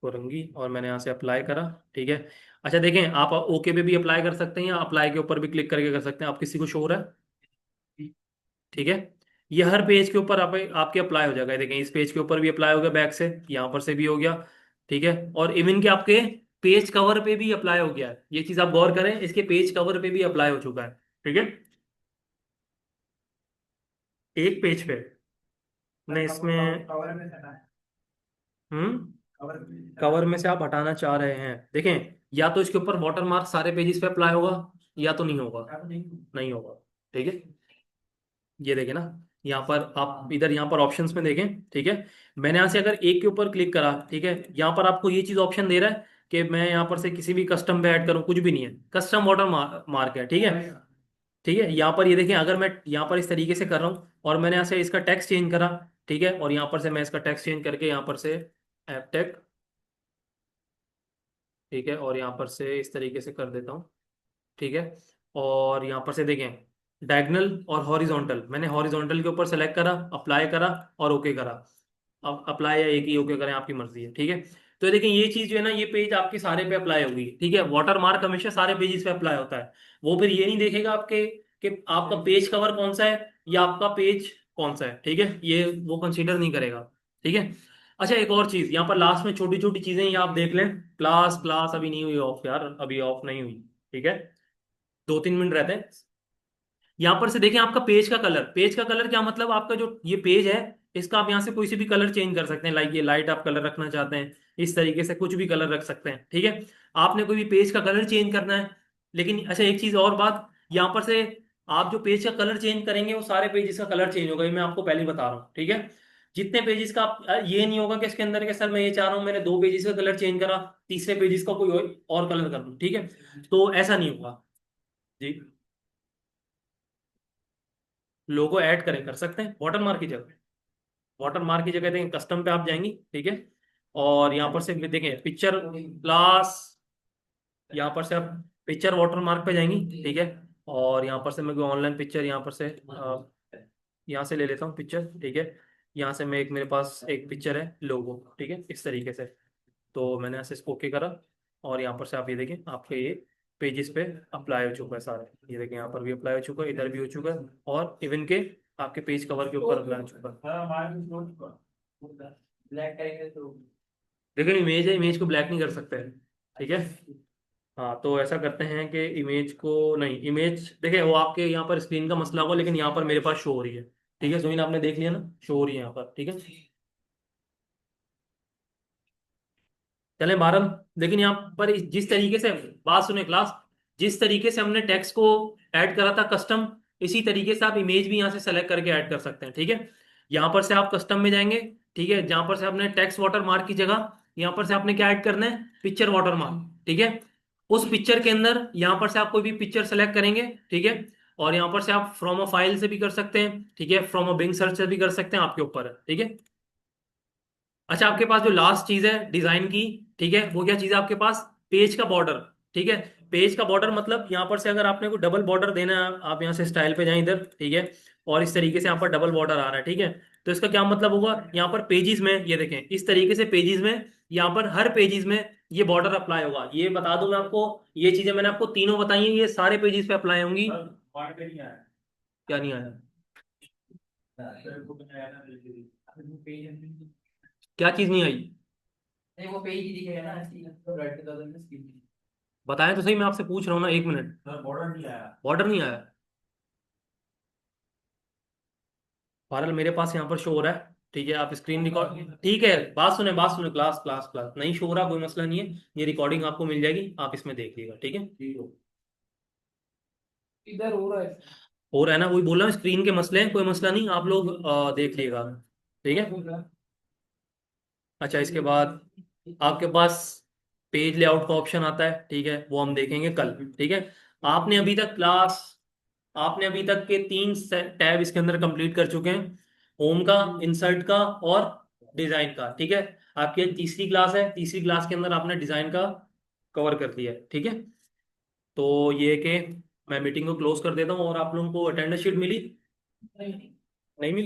A: कोरंगी, और मैंने यहाँ से अप्लाई करा, ठीक है। अच्छा देखें, आप ओके पे भी अप्लाई कर सकते हैं या अप्लाई के ऊपर भी क्लिक करके कर सकते हैं, आप किसी को शो हो रहा है, ठीक है। ये हर पेज के ऊपर आप आपके अप्लाई हो जाएगा, ये देखें इस पेज के ऊपर भी अप्लाई हो गया बैक से, यहाँ पर से भी हो गया, ठीक है, और इवन के आपके पेज कवर पे भी अप्लाई हो गया है, ये चीज आप गौर करें, इसके पेज कवर पे भी अप्लाई हो चुका है, ठीक है, एक पेज पे, नहीं इसमें, हम्म, कवर में से आप हटाना चाह रहे हैं, देखें या तो इसके ऊपर वाटर मार्क सारे पेजेस पे अप्लाई होगा या तो नहीं होगा, नहीं होगा, ठीक है। ये देखें ना, यहाँ पर आप इधर यहाँ पर ऑप्शंस में देखें, ठीक है, मैंने यहाँ से अगर एक के ऊपर क्लिक करा, ठीक है, यहाँ पर आपको ये चीज ऑप्शन दे रहा है कि मैं यहाँ पर से किसी भी कस्टम पे ऐड करूँ, कुछ भी नहीं है, कस्टम वाटर मार्क है, ठीक है, ठीक है। यहाँ पर ये देखें, अगर मैं यहाँ पर इस तरीके से कर रहा हूँ और मैंने यहाँ से इसका टेक्स्ट चेंज करा, ठीक है, और यहाँ पर से मैं इसका टेक्स्ट चेंज करके यहाँ पर से एप टेक, ठीक है, और यहाँ पर से इस तरीके से कर देता हूँ, ठीक है, और यहाँ पर से देखें डायगोनल और हॉरिजॉन्टल, मैंने हॉरिजॉन्टल के ऊपर सेलेक्ट करा, अप्लाई करा और ओके करा, अब अप्लाई या एक ही ओके करें, आपकी मर्जी है, ठीक है। तो देखें ये चीज जो है ना, ये पेज आपके सारे पे अप्लाई होगी, ठीक है, वाटर मार्क हमेशा सारे पेजेस पे अप्लाई होता है, वो फिर ये नहीं देखेगा आपके कि आपका पेज कवर कौन सा है या आपका पेज कौन सा है, ठीक है, ये वो कंसीडर नहीं करेगा, ठीक है। अच्छा एक और चीज यहाँ पर लास्ट में छोटी छोटी चीजें ये आप देख लें, क्लास क्लास अभी नहीं हुई ऑफ यार, अभी ऑफ नहीं हुई, ठीक है, 2-3 मिनट रहते हैं। यहाँ पर से देखें आपका पेज का कलर, पेज का कलर क्या मतलब, आपका जो ये पेज है इसका आप यहाँ से कोई से भी कलर चेंज कर सकते हैं, लाइक ये लाइट आप कलर रखना चाहते हैं, इस तरीके से कुछ भी कलर रख सकते हैं, ठीक है। आपने कोई भी पेज का कलर चेंज करना है, लेकिन अच्छा एक चीज और बात, यहाँ पर से आप जो पेज का कलर चेंज करेंगे वो सारे पेजेस का कलर चेंज होगा, ये मैं आपको पहले ही बता रहा हूँ, ठीक है। जितने पेजेस का आप ये नहीं होगा कि इसके अंदर के सर मैं ये चाह रहा हूँ मैंने 2 पेजेस का कलर चेंज करा, तीसरे पेजेस का कोई और कलर कर दूं, ठीक है, तो ऐसा नहीं होगा जी। लोगो ऐड करें, कर सकते हैं वाटर मार्क की जगह, वाटर मार्क की जगह देखें कस्टम पे आप जाएंगी, ठीक है, और यहाँ पर से देखें पिक्चर क्लास, यहाँ पर से आप पिक्चर वाटर मार्क पे जाएंगी, ठीक है, और यहाँ पर से मैं कोई ऑनलाइन पिक्चर यहाँ पर से यहाँ से ले लेता हूँ पिक्चर, ठीक है, यहाँ से मैं एक मेरे पास एक पिक्चर है लोगो, ठीक है, इस तरीके से, तो मैंने ऐसे इसको ओके करा, और यहाँ पर से आप ये देखें आपके ये पेजेस पे अप्लाई हो चुका है सारे, ये देखें यहाँ पर भी अप्लाई हो चुका है, इधर भी हो चुका है, और इवन के आपके पेज कवर के ऊपर अप्लाई हो चुका है।
B: ब्लैक करेंगे तो
A: देखो इमेज है, इमेज को ब्लैक नहीं कर सकते हैं, ठीक है। हाँ तो ऐसा करते हैं कि इमेज को नहीं, इमेज देखिए वो आपके यहाँ पर स्क्रीन का मसला होगा, लेकिन यहाँ पर मेरे पास शो हो रही है, ठीक है जोइन आपने देख लिया ना, शो हो रही है यहाँ पर, ठीक है। चले मारल, लेकिन यहाँ पर जिस तरीके से, बात सुने क्लास, जिस तरीके से हमने टेक्स्ट को ऐड करा था कस्टम, इसी तरीके से आप इमेज भी यहाँ से सेलेक्ट करके ऐड कर सकते हैं, ठीक है। यहाँ पर से आप कस्टम में जाएंगे, ठीक है, जहां पर से आपने टेक्स्ट वाटर मार्क की जगह यहाँ पर से आपने क्या ऐड करना है, पिक्चर वाटर मार्क, ठीक है। उस पिक्चर के अंदर यहाँ पर से आप कोई भी पिक्चर सेलेक्ट करेंगे, ठीक है। और यहाँ पर से आप फ्रॉम अ फाइल से भी कर सकते हैं, ठीक है, फ्रॉम अ बिंग सर्च से भी कर सकते हैं, आपके ऊपर है, ठीक है। अच्छा, आपके पास जो लास्ट चीज है डिजाइन की, ठीक है, वो क्या चीज है आपके पास, पेज का बॉर्डर, ठीक है। पेज का बॉर्डर मतलब यहाँ पर से अगर आपने कोई डबल बॉर्डर देना है, आप यहाँ से स्टाइल पे जाएं इधर, ठीक है, और इस तरीके से यहाँ पर डबल बॉर्डर आ रहा है, ठीक है। तो इसका क्या मतलब होगा, यहाँ पर पेजेस में ये देखें, इस तरीके से पेजेस में, यहाँ पर हर पेजेस में ये बॉर्डर अप्लाई होगा। ये बता दूं मैं आपको, ये चीजें मैंने आपको तीनों बताई हैं, ये सारे पेजेस पे अप्लाई होंगी। क्या नहीं आया, क्या चीज नहीं आई,
B: नहीं वो पेज ही दिखेगा ना ऐसे ही, तो रेड कलर में स्किप।
A: बताएं तो सही, मैं आपसे पूछ रहा हूँ ना, एक मिनट।
B: बॉर्डर नहीं आया।
A: बॉर्डर नहीं आया, पारल मेरे पास यहाँ पर शो हो रहा है, ठीक है, आप स्क्रीन रिकॉर्ड, ठीक है, बात सुने क्लास क्लास क्लास, नहीं शो हो रहा कोई मसला नहीं है, ये रिकॉर्डिंग आपको मिल जाएगी, आप इसमें देख लीजिएगा, ठीक है।
B: इधर हो रहा है।
A: हो रहा है ना, वही बोल रहा हूँ, स्क्रीन के मसले हैं, कोई मसला नहीं, आप लोग देख लीजिएगा, ठीक है। अच्छा, इसके बाद आपके पास पेज लेआउट का ऑप्शन आता है, ठीक है, वो हम देखेंगे कल, ठीक है। आपने अभी तक क्लास, आपने अभी तक के 3 टैब इसके अंदर कंप्लीट कर चुके हैं, होम का, इंसर्ट का और डिजाइन का, ठीक है। आपकी ये तीसरी क्लास है, तीसरी क्लास के अंदर आपने डिजाइन का कवर कर लिया है, ठीक है। तो ये कि मैं मीटिंग को क्लोज कर देता हूँ, और आप लोगों को अटेंडेंस शीट मिली,
B: नहीं।
A: नहीं मिली?